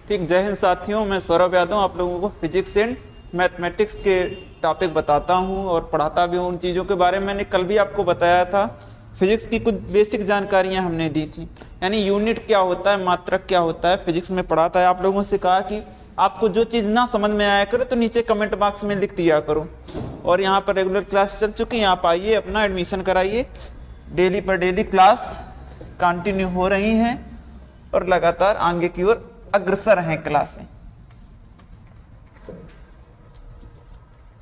ठीक, जय हिंद साथियों, मैं सौरभ यादव आप लोगों को फिजिक्स एंड मैथमेटिक्स के टॉपिक बताता हूं और पढ़ाता भी हूं। उन चीज़ों के बारे में मैंने कल भी आपको बताया था। फिजिक्स की कुछ बेसिक जानकारियां हमने दी थी, यानी यूनिट क्या होता है, मात्रक क्या होता है, फिजिक्स में पढ़ाता है। आप लोगों से कहा कि आपको जो चीज़ ना समझ में आया करे तो नीचे कमेंट बॉक्स में लिख दिया करो। और यहाँ पर रेगुलर क्लास चल चुकी है, आप आइए अपना एडमिशन कराइए। डेली पर डेली क्लास कंटिन्यू हो रही हैं और लगातार आगे की ओर अग्रसर हैं क्लासें।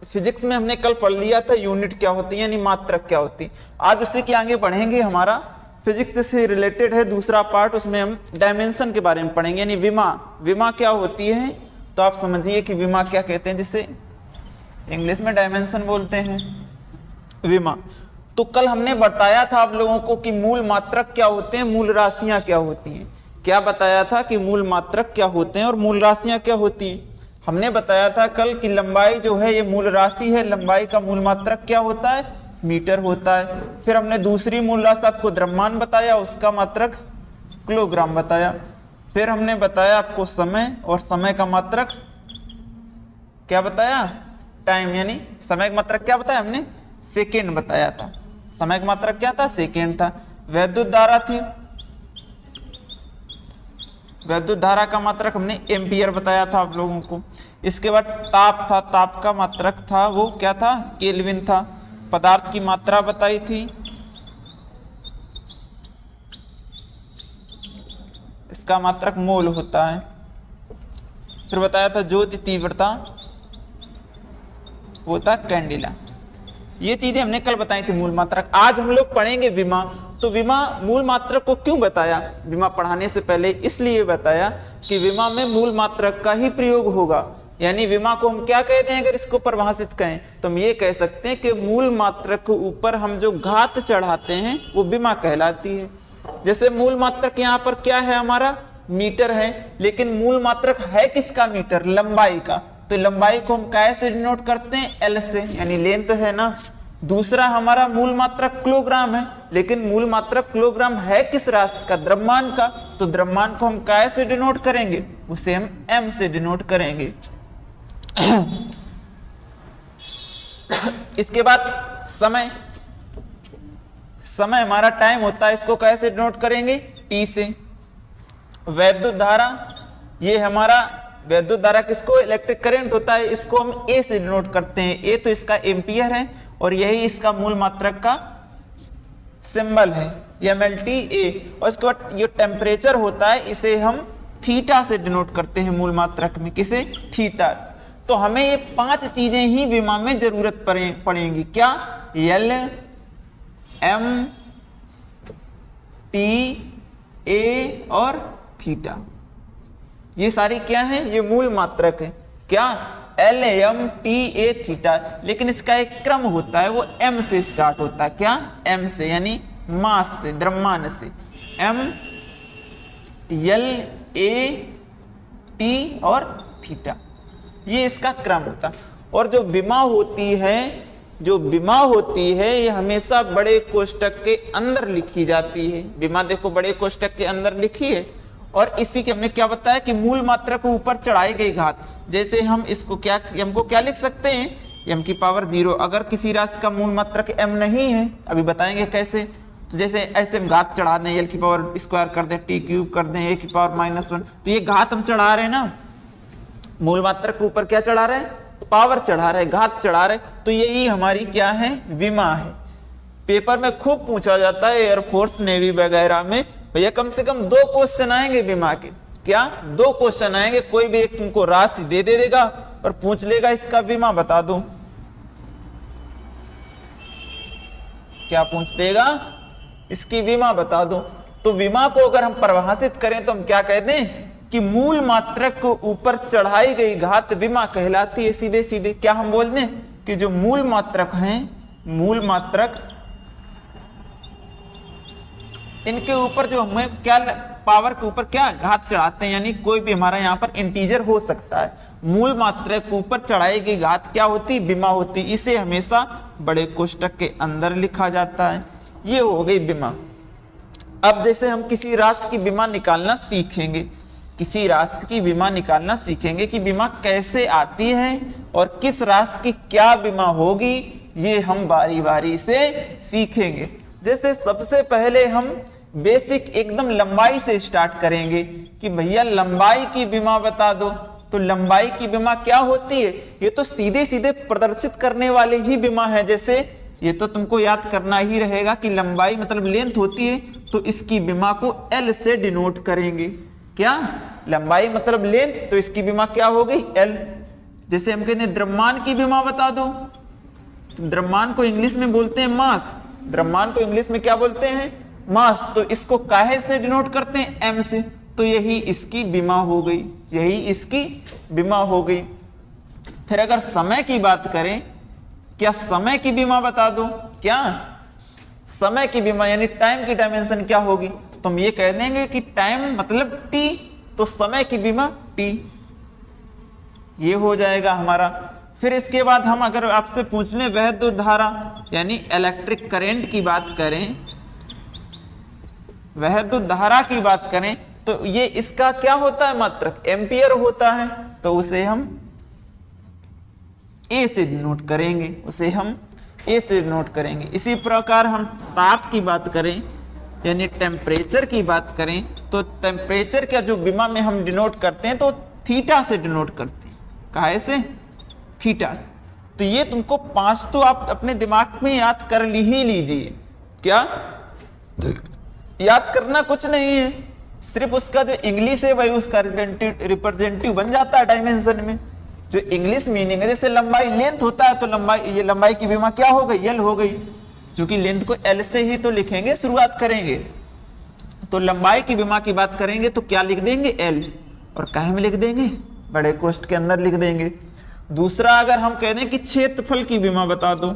फिजिक्स में हमने कल पढ़ लिया था यूनिट क्या होती है, यानी मात्रक क्या होती है। आज उसी के आगे बढ़ेंगे। हमारा फिजिक्स से रिलेटेड है दूसरा पार्ट, उसमें हम डायमेंशन के बारे में पढ़ेंगे, यानी विमा। विमा क्या होती है तो आप समझिए कि विमा क्या कहते हैं, जिसे इंग्लिश में डायमेंशन बोलते हैं, विमा। तो कल हमने बताया था आप लोगों को कि मूल मात्रक क्या होते हैं, मूल राशियां क्या होती हैं। क्या बताया था कि मूल मात्रक क्या होते हैं और मूल राशियां क्या होती हैं। हमने बताया था कल कि लंबाई जो है ये मूल राशि है, लंबाई का मूल मात्रक क्या होता है, मीटर होता है। फिर हमने दूसरी मूल राशि आपको द्रव्यमान बताया, उसका मात्रक किलोग्राम बताया। फिर हमने बताया आपको समय, और समय का मात्रक क्या बताया, टाइम, यानी समय का मात्रक क्या बताया हमने, सेकेंड बताया था। समय का मात्रक क्या था, सेकेंड था। वैद्युत धारा थी, वैद्युत धारा का मात्रक हमने एम्पियर बताया था आप लोगों को। इसके बाद ताप था, ताप का मात्रक था वो क्या था, केल्विन था। पदार्थ की मात्रा बताई थी, इसका मात्रक मोल होता है। फिर बताया था ज्योति तीव्रता, वो था कैंडिला। ये चीजें हमने कल बताई थी मूल मात्रक। आज हम लोग पढ़ेंगे विमा। तो विमा मूल मात्रक को क्यों बताया विमा पढ़ाने से पहले, इसलिए बताया कि विमा में मूल मात्रक का ही प्रयोग होगा। यानी विमा को हम क्या कहते हैं, अगर इसको परिभाषित कहें तो हम ये कह सकते हैं कि मूल मात्रक के ऊपर हम जो घात चढ़ाते हैं वो विमा कहलाती है। जैसे मूल मात्रक यहाँ पर क्या है, हमारा मीटर है, लेकिन मूल मात्रक है किसका, मीटर, लंबाई का। तो लंबाई को हम कैसे डिनोट करते हैं, एल से, यानी लेंथ है ना। दूसरा हमारा मूल मात्रक किलोग्राम है, लेकिन मूल मात्रक किलोग्राम है किस राशि का, द्रव्यमान का। तो द्रव्यमान को हम कैसे डिनोट करेंगे, उसे हम एम से डिनोट करेंगे। इसके बाद समय, समय हमारा टाइम होता है, इसको कैसे डिनोट करेंगे, टी से। वैद्युत धारा, ये हमारा वैद्युत धारा किसको, इलेक्ट्रिक करंट होता है, इसको हम ए से डिनोट करते हैं। ए तो इसका एम्पियर है और यही इसका मूल मात्रक का सिंबल है, MLTA। और इसके बाद ये टेम्परेचर होता है, इसे हम थीटा से डिनोट करते हैं मूल मात्रक में, किसे, थीटा। तो हमें ये 5 चीजें ही विमा में जरूरत पड़ेंगी। क्या, L, M, T, A और थीटा। ये सारी क्या है, ये मूल मात्रक है। क्या, L, M, T, A, theta. लेकिन इसका एक क्रम होता है, वो M से स्टार्ट होता है। क्या, M से, यानी मास से, द्रव्यमान से। M, L, A, T और थीटा, ये इसका क्रम होता है। और जो विमा होती है, जो विमा होती है ये हमेशा बड़े कोष्टक के अंदर लिखी जाती है। विमा देखो बड़े कोष्टक के अंदर लिखी है। और इसी के हमने क्या बताया कि मूल मात्रा को ऊपर चढ़ाई गई घात। जैसे हम इसको क्या, m को क्या लिख सकते हैं, m की पावर 0। अगर किसी राशि का मूल मात्रक m नहीं है, अभी बताएंगे कैसे। तो जैसे ऐसे हम घात चढ़ा दें, l की पावर स्क्वायर कर दें, t क्यूब कर दें, a की पावर -1। तो ये घात हम चढ़ा रहे हैं ना, मूल मात्रक के ऊपर क्या चढ़ा रहे हैं, पावर चढ़ा रहे, घात चढ़ा रहे। तो यही हमारी क्या है, विमा है। पेपर में खूब पूछा जाता है, एयरफोर्स, नेवी वगैरह में, भैया कम से कम 2 क्वेश्चन आएंगे विमा के। क्या, 2 क्वेश्चन आएंगे। कोई भी एक तुमको राशि दे देगा और पूछ लेगा इसका विमा बता दो। क्या पूछ देगा, इसकी विमा बता दो। तो विमा को अगर हम परिभाषित करें तो हम क्या कहते हैं कि मूल मात्रक को ऊपर चढ़ाई गई घात विमा कहलाती है। सीधे सीधे क्या हम बोल दें कि जो मूल मात्रक हैं, मूल मात्रक, इनके ऊपर जो हमें क्या, पावर के ऊपर क्या घात चढ़ाते हैं, यानी कोई भी हमारा यहाँ पर इंटीजर हो सकता है। मूल मात्रक के ऊपर चढ़ाई गई घात क्या होती, विमा होती। इसे हमेशा बड़े कोष्टक के अंदर लिखा जाता है। ये हो गई विमा। अब जैसे हम किसी राशि की विमा निकालना सीखेंगे, किसी राशि की बीमा निकालना सीखेंगे कि बीमा कैसे आती है और किस राशि की क्या बीमा होगी, ये हम बारी बारी से सीखेंगे। जैसे सबसे पहले हम बेसिक एकदम लंबाई से स्टार्ट करेंगे कि भैया लंबाई की बीमा बता दो। तो लंबाई की बीमा क्या होती है? ये तो सीधे सीधे प्रदर्शित करने वाले ही बीमा है। जैसे ये तो तुमको याद करना ही रहेगा कि लंबाई मतलब लेंथ होती है, तो इसकी बीमा को एल से डिनोट करेंगे। क्या? लंबाई मतलब लेंथ, तो इसकी बीमा क्या हो गई? एल। जैसे हम कहते हैं द्रव्यमान की बीमा बता दो, तो द्रव्यमान को इंग्लिश में बोलते हैं मास। द्रव्यमान को इंग्लिश में क्या बोलते हैं? मास। तो इसको काहे से डिनोट करते हैं? एम से। तो यही इसकी बीमा हो गई, यही इसकी बीमा हो गई। फिर अगर समय की बात करें, क्या समय की बीमा बता दो? क्या समय की बीमा यानी टाइम की डायमेंशन क्या होगी? तो हम ये कह देंगे कि टाइम मतलब टी, तो समय की बीमा टी, ये हो जाएगा हमारा। फिर इसके बाद हम अगर आपसे पूछ लें वैद्युत धारा यानी इलेक्ट्रिक करंट की बात करें, वैद्युत धारा की बात करें, तो ये इसका क्या होता है? मात्रक एम्पियर होता है, तो उसे हम ए से डिनोट करेंगे, उसे हम ए से डिनोट करेंगे। इसी प्रकार हम ताप की बात करें यानी टेम्परेचर की बात करें, तो टेम्परेचर का जो बीमा में हम डिनोट करते हैं तो थीटा से डिनोट करते हैं। काहे से? थीटा से। तो ये तुमको 5 तो आप अपने दिमाग में याद कर ही लीजिए। क्या याद करना कुछ नहीं है, सिर्फ उसका जो इंग्लिश है वही उसका रिप्रेजेंटेटिव बन जाता है डायमेंशन में। जो इंग्लिश मीनिंग है, जैसे लंबाई लेंथ होता है, तो लंबाई, ये लंबाई की बीमा क्या हो गई? एल हो गई। क्योंकि लेंथ को एल से ही तो लिखेंगे, शुरुआत करेंगे। तो लंबाई की बीमा की बात करेंगे तो क्या लिख देंगे? एल। और काहे में लिख देंगे? बड़े कोष्ठ के अंदर लिख देंगे। दूसरा अगर हम कह दें कि क्षेत्रफल की बीमा बता दो,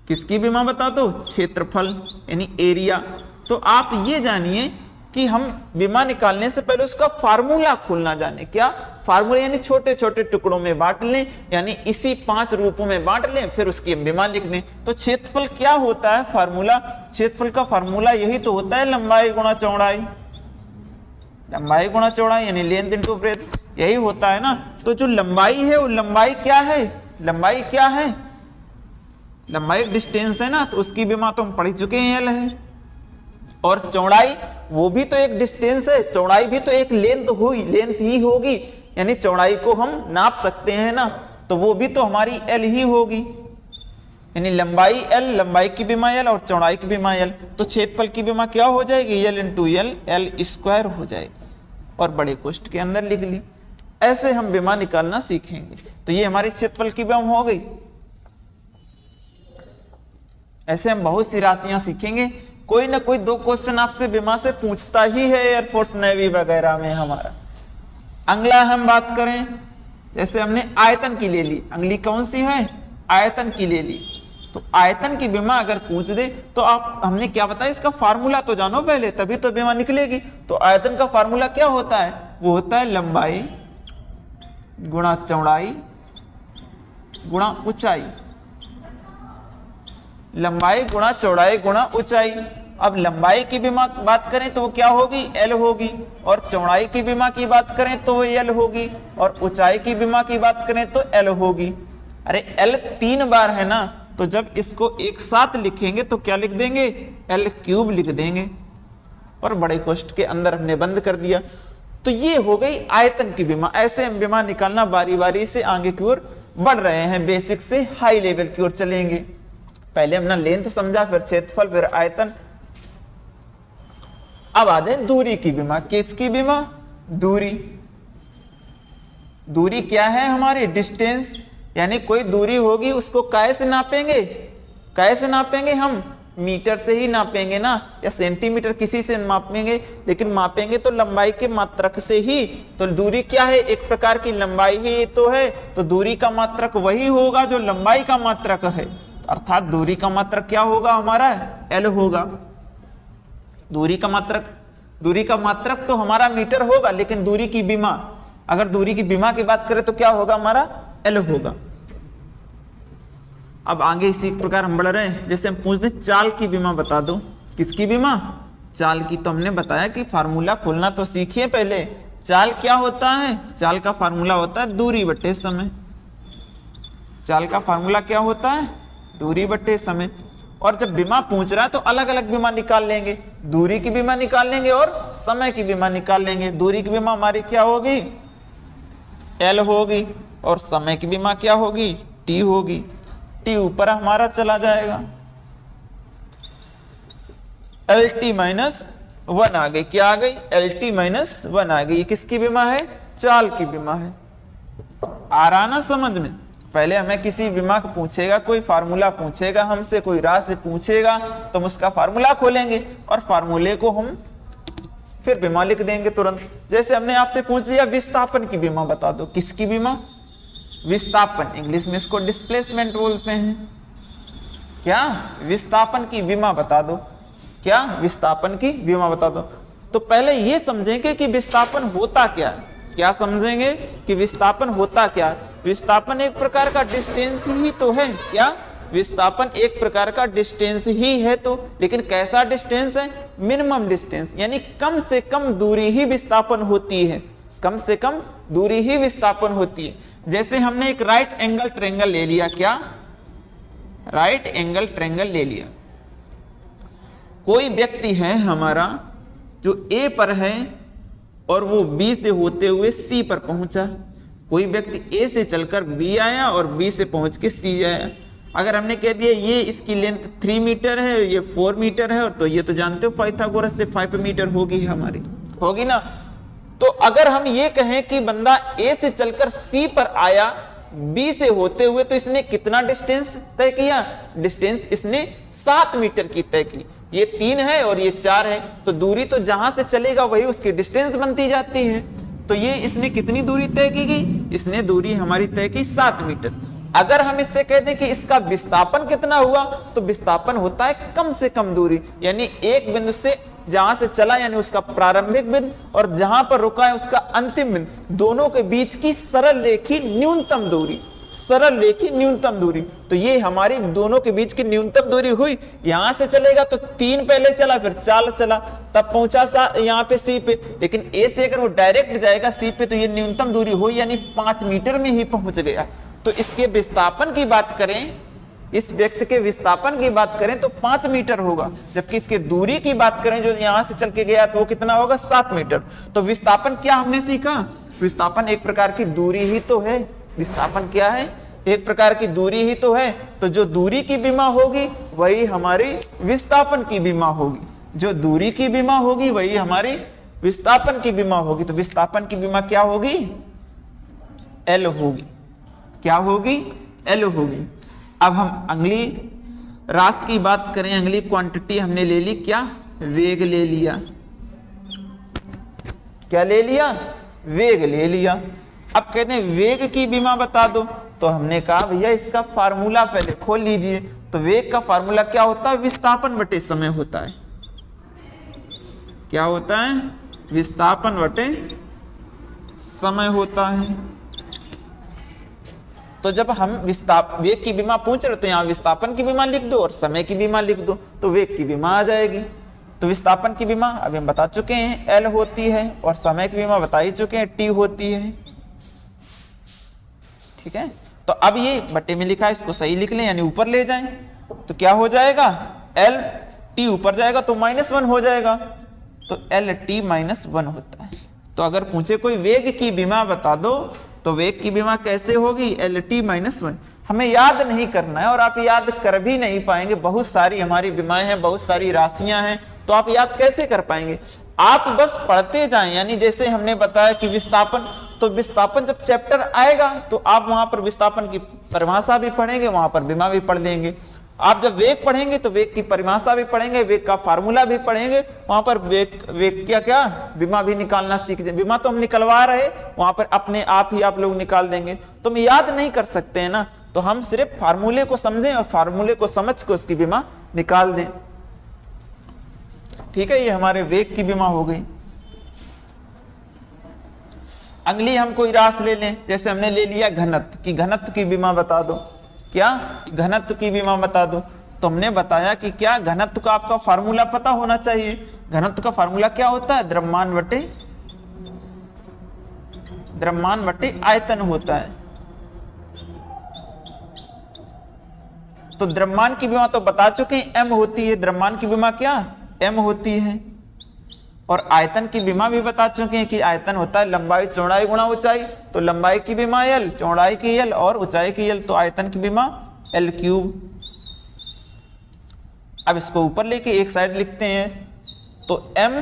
किसकी बीमा बता दो? क्षेत्रफल यानी एरिया। तो आप ये जानिए कि हम बीमा निकालने से पहले उसका फार्मूला खोलना जाने। क्या फार्मूला? यानी छोटे छोटे टुकड़ों में बांट लें, यानी इसी 5 रूपों में बांट लें, फिर उसकी बीमा लिख दें। तो क्षेत्रफल क्या होता है? फार्मूला, क्षेत्रफल का फार्मूला यही तो होता है लंबाई गुणा चौड़ाई। लंबाई गुणा चौड़ाई यानी लेंथ इनटू ब्रेथ, यही होता है ना। तो जो लंबाई है वो लंबाई क्या है? लंबाई क्या है? लंबाई डिस्टेंस है ना, तो उसकी बीमा तो हम पढ़ चुके हैं, एल है। और चौड़ाई वो भी तो एक डिस्टेंस है, चौड़ाई भी तो एक लेंथ हुई, लेंथ ही होगी, यानी चौड़ाई को हम नाप सकते हैं ना, तो वो भी तो हमारी एल ही होगी। यानी लंबाई एल, लंबाई की बीमा एल और चौड़ाई की बीमा एल। तो क्षेत्रफल की बीमा क्या हो जाएगी? L into L, L square हो जाएगी। और बड़े कोष्ठ के अंदर लिख ली। ऐसे हम बीमा निकालना सीखेंगे। तो ये हमारी क्षेत्रफल की बीमा हो गई। ऐसे हम बहुत सी राशियां सीखेंगे। कोई ना कोई 2 क्वेश्चन आपसे बीमा से पूछता ही है एयरफोर्स नेवी वगैरह में हमारा। अगला हम बात करें, जैसे हमने आयतन की ले ली, अगली कौन सी है? आयतन की ले ली। तो आयतन की बीमा अगर पूछ दे तो आप, हमने क्या बताया, इसका फार्मूला तो जानो पहले, तभी तो बीमा निकलेगी। तो आयतन का फार्मूला क्या होता है? वो होता है लंबाई गुणा चौड़ाई गुणा ऊंचाई। लंबाई गुणा चौड़ाई गुणा ऊंचाई। अब लंबाई की बीमा बात करें तो वो क्या होगी? एल होगी। और चौड़ाई की बीमा की बात करें तो वो एल होगी। और ऊंचाई की बीमा की बात करें तो एल होगी। अरे एल 3 बार है ना, तो जब इसको एक साथ लिखेंगे तो क्या लिख देंगे? एल क्यूब लिख देंगे। और बड़े कोष्ठ के अंदर हमने बंद कर दिया। तो ये हो गई आयतन की बीमा। ऐसे हम बीमा निकालना बारी बारी से आगे की ओर बढ़ रहे हैं, बेसिक से हाई लेवल की ओर चलेंगे। पहले हमने लेंथ समझा, फिर क्षेत्रफल, फिर आयतन। अब आ जाए दूरी की बीमा। किसकी बीमा? दूरी। दूरी क्या है हमारी? डिस्टेंस। यानी कोई दूरी होगी उसको काय से नापेंगे? काय से नापेंगे हम? मीटर से ही नापेंगे ना, या सेंटीमीटर, किसी से मापेंगे, लेकिन मापेंगे तो लंबाई के मात्रक से ही। तो दूरी क्या है? एक प्रकार की लंबाई ही तो है। तो दूरी का मात्रक वही होगा जो लंबाई का मात्रक है। अर्थात दूरी का मात्रक क्या होगा हमारा? एल होगा। दूरी का मात्रक तो हमारा मीटर होगा, लेकिन दूरी की बीमा, अगर दूरी की बीमा की बात करें तो क्या होगा हमारा? एल होगा। अब आगे इसी प्रकार हम बढ़ रहे हैं। जैसे हम पूछते चाल की बीमा बता दो। किसकी बीमा? चाल की तो हमने बताया कि फार्मूला खोलना तो सीखिए पहले। चाल क्या होता है? चाल का फार्मूला होता है दूरी बटे समय। चाल का फार्मूला क्या होता है? दूरी बटे समय। और जब विमा पूछ रहा है तो अलग अलग विमा निकाल लेंगे, दूरी की विमा निकाल लेंगे और समय की विमा निकाल लेंगे। दूरी की विमा हमारी क्या होगी? एल होगी, और समय की विमा क्या होगी? टी होगी। टी ऊपर हमारा चला जाएगा, एल टी माइनस 1 आ गई। क्या आ गई? एल टी माइनस 1 आ गई। ये किसकी विमा है? चाल की विमा है। आ रहा ना समझ में? पहले हमें किसी विमा को पूछेगा, कोई फार्मूला पूछेगा हमसे, कोई राशि पूछेगा, तो हम उसका फार्मूला खोलेंगे और फार्मूले को हम फिर विमा लिख देंगे तुरंत। जैसे हमने आपसे पूछ लिया विस्थापन की विमा बता दो। किसकी विमा? विस्थापन, इंग्लिश में इसको डिस्प्लेसमेंट बोलते हैं। क्या? विस्थापन की विमा बता दो। क्या? विस्थापन की विमा बता दो। तो पहले ये समझेंगे कि विस्थापन होता क्या है। क्या समझेंगे कि विस्थापन होता क्या है? विस्थापन एक प्रकार का डिस्टेंस ही तो है। क्या? विस्थापन एक प्रकार का डिस्टेंस ही है तो, लेकिन कैसा डिस्टेंस है? मिनिमम डिस्टेंस, यानी कम से कम दूरी ही विस्थापन होती है। कम से कम दूरी ही विस्थापन होती है। जैसे हमने एक राइट एंगल ट्रायंगल ले लिया। क्या? राइट एंगल ट्रायंगल ले लिया। कोई व्यक्ति है हमारा जो ए पर है और वो बी से होते हुए सी पर पहुंचा। कोई व्यक्ति ए से चलकर बी आया और बी से पहुंच के सी आया। अगर हमने कह दिया ये इसकी लेंथ 3 मीटर है, ये 4 मीटर है, और तो ये तो जानते हो पाइथागोरस से 5 मीटर होगी हमारी, होगी ना। तो अगर हम ये कहें कि बंदा ए से चलकर सी पर आया बी से होते हुए, तो इसने कितना डिस्टेंस तय किया? डिस्टेंस इसने 7 मीटर की तय की। ये 3 है और ये 4 है, तो दूरी तो जहां से चलेगा वही उसकी डिस्टेंस बनती जाती है। तो ये इसने कितनी दूरी तय की? इसने दूरी हमारी तय की 7 मीटर। अगर हम इससे कह दें कि इसका विस्थापन कितना हुआ, तो विस्थापन होता है कम से कम दूरी, यानी एक बिंदु से जहां से चला यानी उसका प्रारंभिक बिंदु और जहां पर रुका है उसका अंतिम बिंदु, दोनों के बीच की सरल रेखी न्यूनतम दूरी। सरल रेखी न्यूनतम दूरी, तो ये हमारी दोनों के बीच की न्यूनतम दूरी हुई। यहां से चलेगा तो 3 पहले चला, फिर 4 चला, तब पहुंचा यहाँ पे सी पे। लेकिन ए से अगर वो डायरेक्ट जाएगा सी पे, तो ये न्यूनतम दूरी हुई, यानी 5 मीटर में ही पहुंच गया। तो इसके विस्थापन की बात करें, इस व्यक्ति के विस्थापन की बात करें तो 5 मीटर होगा, जबकि इसके दूरी की बात करें जो यहां से चल के गया तो वो कितना होगा? 7 मीटर। तो विस्थापन क्या हमने सीखा? विस्थापन एक प्रकार की दूरी ही तो है। विस्थापन क्या है? एक प्रकार की दूरी ही तो है। तो जो दूरी की विमा होगी वही हमारी विस्थापन की विमा होगी। जो दूरी की विमा होगी वही हमारी विस्थापन की विमा होगी। तो विस्थापन की विमा क्या होगी? एल होगी। क्या होगी? एल होगी। अब हम अगली राशि की बात करें, अगली क्वांटिटी हमने ले ली। क्या? वेग ले लिया। क्या ले लिया? वेग ले लिया। अब कहते हैं वेग की विमा बता दो। तो हमने कहा भैया इसका फार्मूला पहले खोल लीजिए। तो वेग का फार्मूला क्या होता है? विस्थापन बटे समय होता है। क्या होता है? विस्थापन बटे समय होता है। तो जब हम वेग की विमा पूछ रहे तो यहाँ विस्थापन की विमा लिख दो और समय की विमा लिख दो, तो वेग की विमा आ जाएगी। तो विस्थापन की विमा अभी हम बता चुके हैं एल होती है, और समय की विमा बता ही चुके हैं टी होती है। ठीक है, तो अब ये बट्टे में लिखा है, इसको सही लिख लें, यानी ऊपर ले जाएं। तो क्या हो जाएगा? एल टी ऊपर जाएगा तो -1 हो जाएगा, तो एल टी -1 होता है। तो अगर पूछे कोई वेग की विमा बता दो, तो वेग की विमा कैसे होगी? L T -1। हमें याद नहीं करना है और आप याद कर भी नहीं पाएंगे। बहुत सारी हमारी विमाएं हैं, बहुत सारी राशियां हैं, तो आप याद कैसे कर पाएंगे? आप बस पढ़ते जाएं। यानी जैसे हमने बताया कि विस्थापन, तो विस्थापन जब चैप्टर आएगा तो आप वहां पर विस्थापन की परिभाषा भी पढ़ेंगे, वहां पर विमा भी पढ़ देंगे। आप जब वेग पढ़ेंगे तो वेग की परिभाषा भी पढ़ेंगे, वेग का फार्मूला भी पढ़ेंगे, वहां पर वेग क्या विमा भी निकालना सीख जाए। विमा तो हम निकलवा रहे, वहां पर अपने आप ही आप लोग निकाल देंगे। तो हम याद नहीं कर सकते हैं ना, तो हम सिर्फ फार्मूले को समझें और फार्मूले को समझ के उसकी विमा निकाल दें। ठीक है, ये हमारे वेग की विमा हो गई। अगली हम कोई राशि ले लें, जैसे हमने ले लिया घनत्व की। घनत्व की विमा बता दो। क्या? घनत्व की विमा बता दो। तो हमने बताया कि क्या घनत्व का आपका फार्मूला पता होना चाहिए। घनत्व का फार्मूला क्या होता है? द्रव्यमान बटे आयतन होता है। तो द्रव्यमान की विमा तो बता चुके हैं, m होती है। द्रव्यमान की विमा क्या? m होती है। और आयतन की विमा भी बता चुके हैं कि आयतन होता है लंबाई चौड़ाई गुणा ऊंचाई। तो लंबाई की विमा l, चौड़ाई की l और ऊंचाई की l, तो आयतन की विमा l3। अब इसको ऊपर लेके एक साइड लिखते हैं, तो m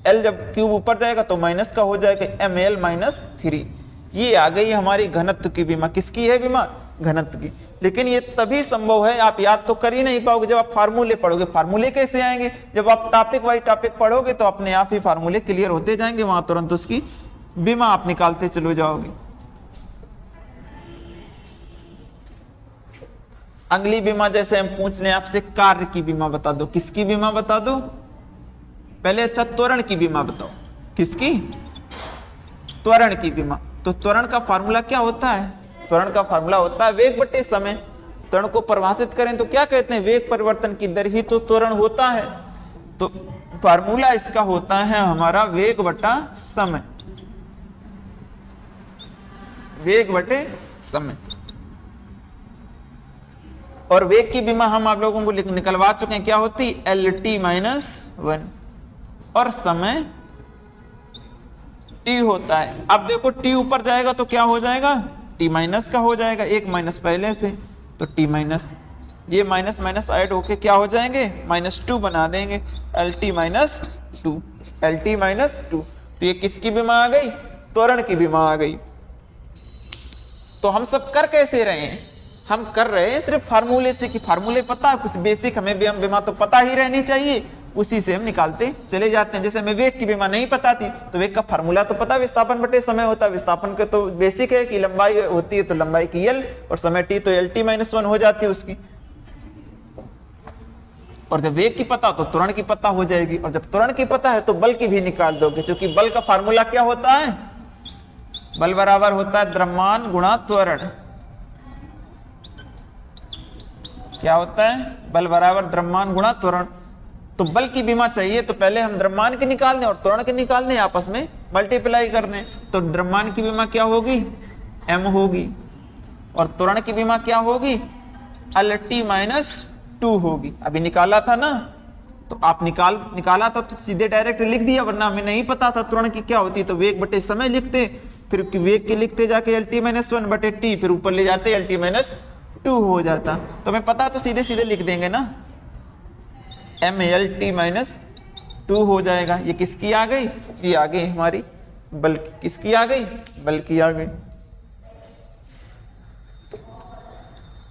l जब क्यूब ऊपर जाएगा तो माइनस का हो जाएगा ml-3। ये आ गई हमारी घनत्व की विमा। किसकी है विमा? घनत्व की। लेकिन ये तभी संभव है, आप याद तो कर ही नहीं पाओगे जब आप फार्मूले पढ़ोगे। फार्मूले कैसे आएंगे? जब आप टॉपिक वाइज टॉपिक पढ़ोगे तो अपने आप ही फार्मूले क्लियर होते जाएंगे, वहां तुरंत उसकी विमा आप निकालते चले जाओगे। अगली विमा जैसे हम पूछ लें आपसे, कार्य की विमा बता दो। किसकी विमा बता दो? पहले अच्छा त्वरण की विमा बताओ। किसकी? त्वरण की विमा। तो त्वरण का फार्मूला क्या होता है? त्वरण का फार्मूला होता है वेग बटे समय। त्वरण को परिभाषित करें तो क्या कहते हैं? वेग परिवर्तन की दर ही तो त्वरण होता है। तो फार्मूला इसका होता है हमारा वेग बटा समय। वेग बटे समय। और वेग की विमा हम आप लोगों को निकलवा चुके हैं, क्या होती? LT-1 और समय t होता है। अब देखो t ऊपर जाएगा तो क्या हो जाएगा? t माइनस का हो जाएगा, एक माइनस पहले से, तो t माइनस, ये माइनस माइनस ऐड होके क्या हो जाएंगे? -2 बना देंगे। LT-2, LT-2। तो ये किसकी विमा आ गई? त्वरण की विमा आ गई। तो हम सब कर कैसे रहे हैं? हम कर रहे हैं सिर्फ फार्मूले से, कि फार्मूले पता है, कुछ बेसिक हमें विमा तो पता ही रहनी चाहिए, उसी से हम निकालते चले जाते हैं। जैसे हमें वेग की विमा नहीं पता थी तो वेग का फार्मूला तो पता, विस्थापन बटे समय होता है। विस्थापन के तो बेसिक है कि लंबाई होती है तो लंबाई की l और समय t, तो LT-1 हो जाती है उसकी। और जब वेग की पता तो त्वरण की पता हो जाएगी, और जब त्वरण की पता है तो बल की भी निकाल दोगे, क्योंकि बल का फार्मूला क्या होता है? बल बराबर होता है द्रव्यमान गुणा त्वरण। क्या होता है? बल बराबर द्रव्यमान गुणा त्वरण। तो बल की विमा चाहिए तो पहले हम द्रव्यमान की निकाल दें और त्वरण की निकाल दें, आपस में मल्टीप्लाई कर दें। तो द्रव्यमान की विमा क्या होगी? m होगी। और त्वरण की विमा क्या होगी? LT-2 होगी। अभी निकाला था ना, तो आप निकाला था तो सीधे डायरेक्ट लिख दिया, वरना हमें नहीं पता था त्वरण की क्या होती। तो वेग बटे समय लिखते, फिर वेग के लिखते जाके LT-1 बटे t, फिर ऊपर ले जाते LT-2 हो जाता। तो हमें पता तो सीधे सीधे लिख देंगे ना, MLT-2 हो जाएगा। ये किसकी आ गई? ये आ गई हमारी बल की। किसकी आ गई? बल की आ गई।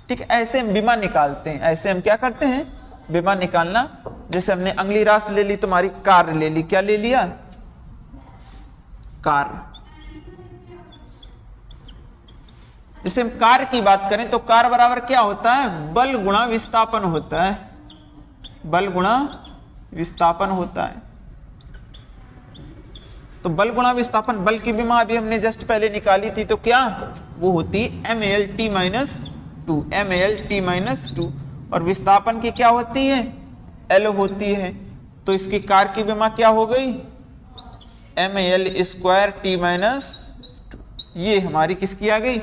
ठीक है, ऐसे हम विमा निकालते हैं। ऐसे हम क्या करते हैं? विमा निकालना। जैसे हमने अगली राशि ले ली, तुम्हारी कार्य ले ली। क्या ले लिया? कार्य। जैसे हम कार्य की बात करें तो कार्य बराबर क्या होता है? बल गुणा विस्थापन होता है। बल गुणा विस्थापन होता है। तो बल गुणा विस्थापन, बल की विमा अभी हमने जस्ट पहले निकाली थी, तो क्या वो होती? MLT-2, MLT-2। और विस्थापन की क्या होती है? L होती है। तो इसकी कार्य की विमा क्या हो गई? ML²T-2। ये हमारी किसकी आ गई?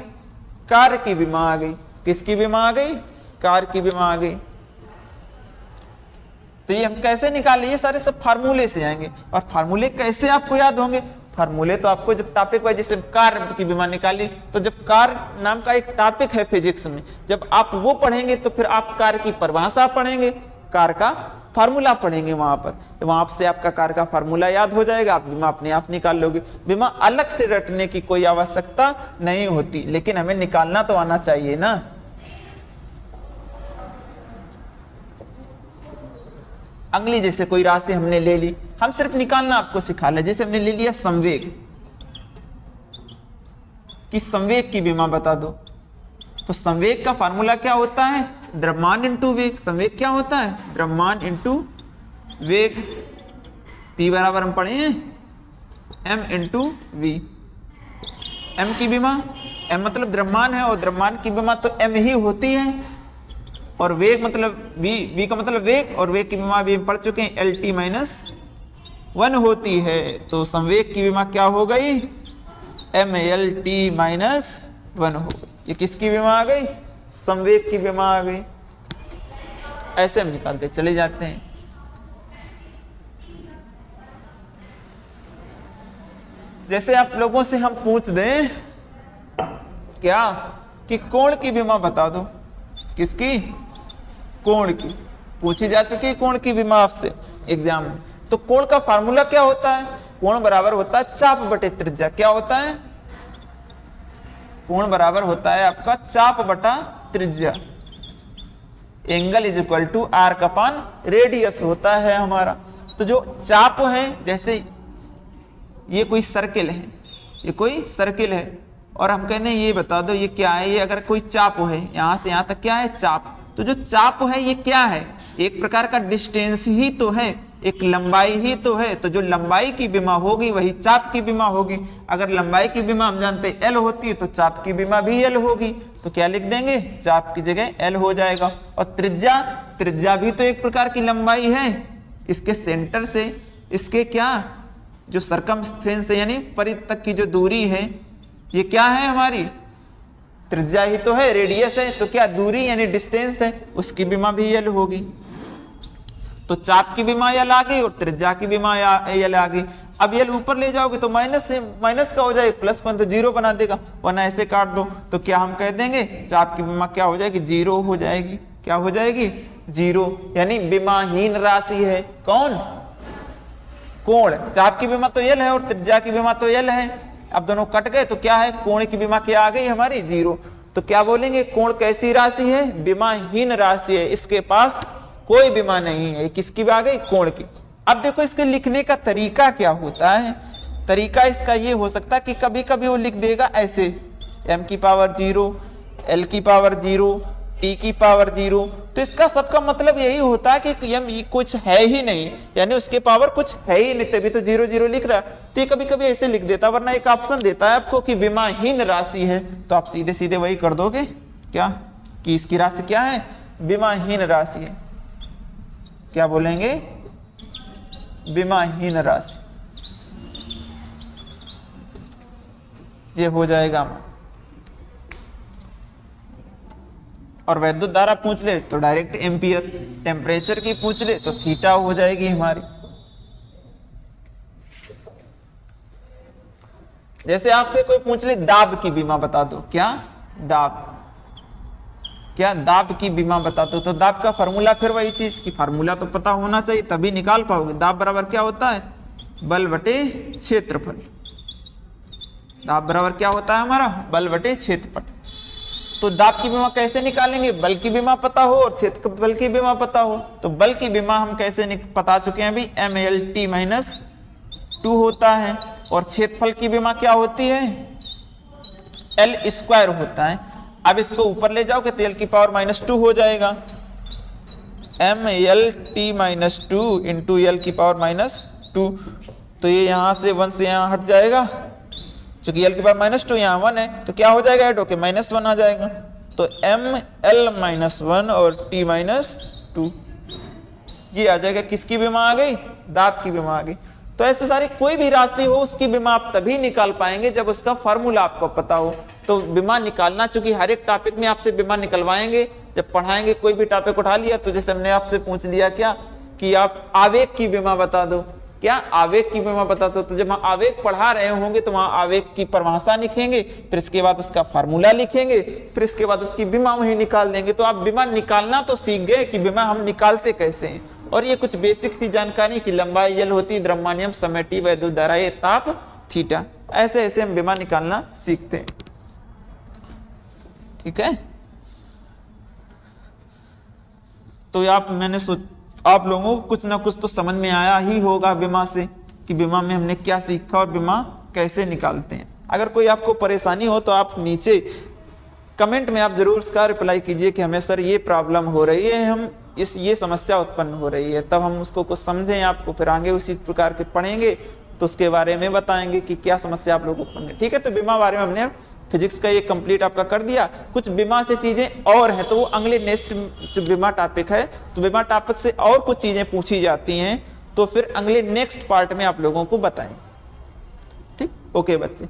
कार्य की विमा आ गई। किसकी विमा आ गई? कार्य की विमा आ गई। तो ये हम कैसे निकालें? ये सारे सब फार्मूले से आएंगे। और फार्मूले कैसे आपको याद होंगे? फार्मूले तो आपको जब टॉपिक वाइज, जैसे कार्य की विमा निकाली, तो जब कार्य नाम का एक टॉपिक है फिजिक्स में, जब आप वो पढ़ेंगे तो फिर आप कार्य की परिभाषा पढ़ेंगे, कार्य का फार्मूला पढ़ेंगे वहां पर। तो वहां से आपका कार्य का फार्मूला याद हो जाएगा, आप विमा अपने आप निकाल लोगे। विमा अलग से रटने की कोई आवश्यकता नहीं होती, लेकिन हमें निकालना तो आना चाहिए ना। अगली जैसे कोई राशि हमने ले ली, हम सिर्फ निकालना आपको सिखा ले। जैसे हमने ले लिया संवेग, कि संवेग की विमा बता दो। तो संवेग का फार्मूला क्या होता है? द्रव्यमान इंटू वेग। संवेग क्या होता है? द्रव्यमान इंटू वेग। P बराबर हम पढ़े हैं m इंटू वी। m की विमा, m मतलब द्रव्यमान है, और द्रव्यमान की विमा तो m ही होती है। और वेग मतलब v का मतलब वेग, और वेग की विमा भी पढ़ चुके हैं LT - 1 होती है। तो संवेग की विमा क्या हो गई? MLT - 1 हो गई। ये किसकी विमा आ गई? संवेग की विमा आ गई। ऐसे हम निकालते चले जाते हैं। जैसे आप लोगों से हम पूछ दें क्या कि कोण की विमा बता दो। किसकी? कोण की। पूछी जा चुकी है कोण की विमा आपसे एग्जाम में। तो कोण का फार्मूला क्या होता है? कोण बराबर होता है चाप बटे त्रिज्या। क्या होता है? कोण बराबर होता है आपका चाप बटा त्रिज्या। Angle is equal to arc upon radius होता है हमारा। तो जो चाप है, जैसे ये कोई सर्किल है, ये कोई सर्किल है और हम कहते हैं ये बता दो ये क्या है। ये अगर कोई चाप है, यहां से यहां तक क्या है? चाप। तो जो चाप है ये क्या है? एक प्रकार का डिस्टेंस ही तो है, एक लंबाई ही तो है। तो जो लंबाई की विमा होगी वही चाप की विमा होगी। अगर लंबाई की विमा हम जानते हैं L होती है, तो चाप की विमा भी L होगी। तो क्या लिख देंगे? चाप की जगह L हो जाएगा। और त्रिज्या, त्रिज्या भी तो एक प्रकार की लंबाई है। इसके सेंटर से इसके क्या जो सरकमफ्रेंस है यानी परिध तक की जो दूरी है, ये क्या है? हमारी त्रिज्या ही तो है, रेडियस है। तो क्या दूरी यानी डिस्टेंस है, उसकी विमा भी L होगी। तो चाप की विमा L आ गई और त्रिज्या की विमा L आ गई। अब L ऊपर ले जाओगे तो माइनस से माइनस का हो जाएगा, प्लस 1 तो 0 बना देगा, वरना ऐसे काट दो। तो क्या हम कह देंगे? चाप की विमा क्या हो जाएगी? 0 हो जाएगी। क्या हो जाएगी? 0, यानी विमाहीन राशि है। कौन? कोण। चाप की विमा तो L है और त्रिज्या की विमा तो L है। अब दोनों कट गए तो क्या है? कोण की विमा क्या आ गई हमारी? 0। तो क्या बोलेंगे? कोण कैसी राशि है? विमाहीन राशि है, इसके पास कोई विमा नहीं है। किसकी आ गई? कोण की। अब देखो इसके लिखने का तरीका क्या होता है। तरीका इसका ये हो सकता है कि कभी कभी वो लिख देगा ऐसे m की पावर 0, l की पावर 0, t की पावर 0। तो इसका सबका मतलब यही होता है कि m कुछ है ही नहीं, यानी उसके पावर कुछ है ही नहीं, तभी तो 0 0 लिख रहा है। तो ये कभी कभी ऐसे लिख देता, वरना एक ऑप्शन देता है आपको कि विमाहीन राशि है, तो आप सीधे सीधे वही कर दोगे क्या कि इसकी राशि क्या है? विमाहीन राशि है। क्या बोलेंगे? विमाहीन राशि। ये हो जाएगा। और वैद्युत धारा पूछ ले तो डायरेक्ट एम्पियर, टेम्परेचर की पूछ ले तो थीटा हो जाएगी हमारी। जैसे आपसे कोई पूछ ले दाब की विमा बता दो। क्या? दाब। क्या? दाब की विमा बता दो। तो दाब का फार्मूला फिर वही चीज की फार्मूला तो पता होना चाहिए, तभी निकाल पाओगे। दाब बराबर क्या होता है? बल बटे क्षेत्रफल। दाब बराबर क्या होता है हमारा? बल बटे क्षेत्रफल। तो दाब की विमा कैसे निकालेंगे? बल की विमा पता हो और क्षेत्रफल की विमा पता हो। तो बल की विमा हम कैसे पता चुके हैं अभी? MLT - 2 होता है। और क्षेत्रफल की विमा क्या होती है? L² होता है। अब इसको ऊपर ले जाओगे तो L की पावर -2 हो जाएगा। MLT - 2 इंटू L की पावर -2। तो ये यहाँ से 1 से यहाँ हट जाएगा, चूंकि L की पावर -2 यहाँ 1 है, तो क्या हो जाएगा? ऐड होके -1 आ जाएगा। तो ML - 1 और T - 2 ये आ जाएगा। किसकी विमा आ गई? दाब की विमा आ गई। तो ऐसे सारी कोई भी राशि हो उसकी विमा आप तभी निकाल पाएंगे जब उसका फार्मूला आपको पता हो। तो विमा निकालना, चूंकि हर एक टॉपिक में आपसे विमा निकलवाएंगे जब पढ़ाएंगे। कोई भी टॉपिक उठा लिया तो जैसे हमने आपसे पूछ लिया क्या कि आप आवेग की विमा बता दो। क्या? आवेग की विमा बता दो। तो जब हम आवेग पढ़ा रहे होंगे तो वहां आवेग की परिभाषा लिखेंगे, फिर इसके बाद उसका फार्मूला लिखेंगे, फिर इसके बाद उसकी विमा वही निकाल देंगे। तो आप विमा निकालना तो सीख गए कि विमा हम निकालते कैसे हैं। और ये कुछ बेसिक सी जानकारी कि लंबाई L होती, द्रव्यमानम समय T, वैद्युत धारा ये ताप थीटा। ऐसे ऐसे हम विमा निकालना सीखते हैं। ठीक है। तो आप लोगों को कुछ ना कुछ तो समझ में आया ही होगा विमा से कि विमा में हमने क्या सीखा और विमा कैसे निकालते हैं। अगर कोई आपको परेशानी हो तो आप नीचे कमेंट में आप जरूर उसका रिप्लाई कीजिए कि हमें सर ये प्रॉब्लम हो रही है, हम ये समस्या उत्पन्न हो रही है। तब हम उसको कुछ समझें, आपको फिर आगे उसी प्रकार के पढ़ेंगे तो उसके बारे में बताएंगे कि क्या समस्या आप लोग उत्पन्न है। ठीक है। तो विमा बारे में हमने फिजिक्स का ये कंप्लीट आपका कर दिया। कुछ बीमा से चीजें और हैं तो वो अगले नेक्स्ट जो बीमा टॉपिक है, तो बीमा टॉपिक से और कुछ चीजें पूछी जाती हैं तो फिर अगले नेक्स्ट पार्ट में आप लोगों को बताएंगे। ठीक, ओके बच्चे।